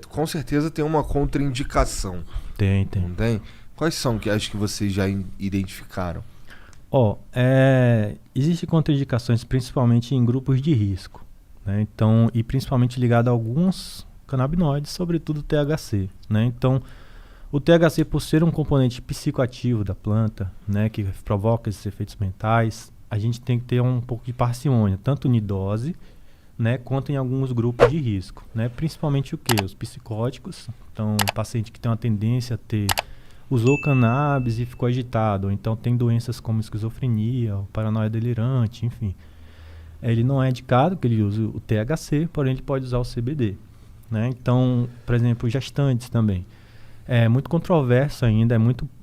Com certeza tem uma contraindicação, Tem. não tem? Quais são que acho que vocês já identificaram? Ó, existem contraindicações principalmente em grupos de risco, né? Então, e principalmente ligado a alguns canabinoides, sobretudo o THC, né? Então, o THC, por ser um componente psicoativo da planta, né, que provoca esses efeitos mentais, a gente tem que ter um pouco de parcimônia, tanto em dose, né, quanto em alguns grupos de risco, né? Principalmente o que? Os psicóticos. Então, o paciente que tem uma tendência a ter usou cannabis e ficou agitado, ou então tem doenças como esquizofrenia, ou paranoia delirante, enfim. Ele não é indicado que ele use o THC, porém ele pode usar o CBD, né? Então, por exemplo, gestantes também. É muito controverso ainda,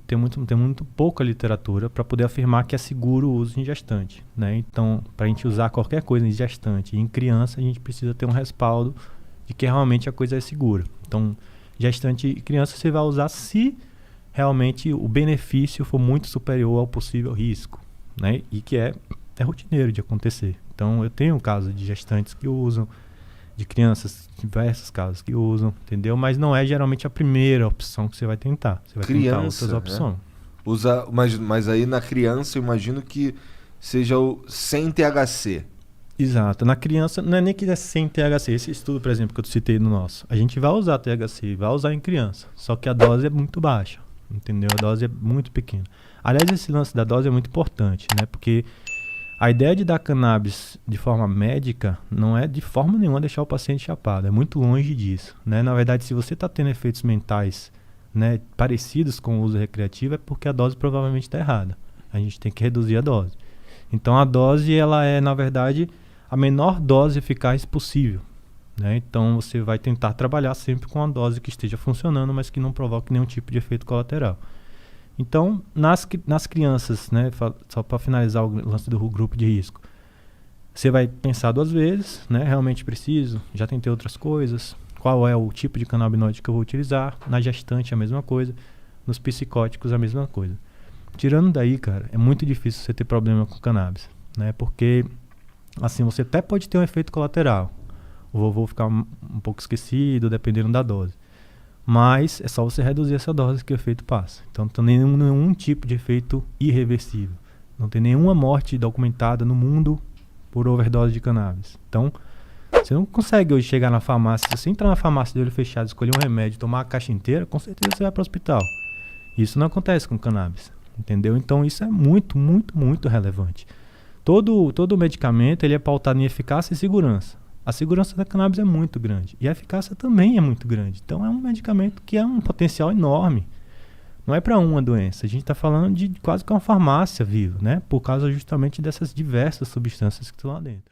tem muito pouca literatura para poder afirmar que é seguro o uso em gestante, né? Então, para a gente usar qualquer coisa em gestante e em criança, a gente precisa ter um respaldo de que realmente a coisa é segura. Então, gestante e criança você vai usar se realmente o benefício for muito superior ao possível risco, né? E que é rotineiro de acontecer. Então, eu tenho um caso de gestantes que usam, de crianças, diversos casos que usam, entendeu? Mas não é geralmente a primeira opção que você vai tentar. Você vai tentar outras Criança, né? opções. Mas aí na criança eu imagino que seja o sem THC. Exato. Na criança, não é nem que é sem THC. Esse estudo, por exemplo, que eu citei no nosso, a gente vai usar THC, vai usar em criança. Só que a dose é muito baixa, entendeu? A dose é muito pequena. Aliás, esse lance da dose é muito importante, né? Porque a ideia de dar cannabis de forma médica não é de forma nenhuma deixar o paciente chapado. É muito longe disso, né? Na verdade, se você está tendo efeitos mentais, né, parecidos com o uso recreativo, é porque a dose provavelmente está errada. A gente tem que reduzir a dose. Então, a dose, ela é, na verdade, a menor dose eficaz possível, né? Então, você vai tentar trabalhar sempre com a dose que esteja funcionando, mas que não provoque nenhum tipo de efeito colateral. Então, nas crianças, né, só para finalizar o lance do grupo de risco, você vai pensar duas vezes, né, realmente preciso, já tentei outras coisas, qual é o tipo de canabinoide que eu vou utilizar, na gestante a mesma coisa, nos psicóticos a mesma coisa. Tirando daí, cara, é muito difícil você ter problema com cannabis, né, porque, assim, você até pode ter um efeito colateral, o vovô ficar um pouco esquecido, dependendo da dose. Mas é só você reduzir essa dose que o efeito passa. Então não tem nenhum tipo de efeito irreversível. Não tem nenhuma morte documentada no mundo por overdose de cannabis. Então, você não consegue hoje chegar na farmácia. Se você entrar na farmácia de olho fechado, escolher um remédio, tomar a caixa inteira, com certeza você vai para o hospital. Isso não acontece com cannabis. Entendeu? Então isso é muito, muito, muito relevante. Todo medicamento ele é pautado em eficácia e segurança. A segurança da cannabis é muito grande e a eficácia também é muito grande. Então é um medicamento que é um potencial enorme. Não é para uma doença. A gente está falando de quase que uma farmácia viva, né? Por causa justamente dessas diversas substâncias que estão lá dentro.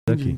Entendi, Daqui. entendi.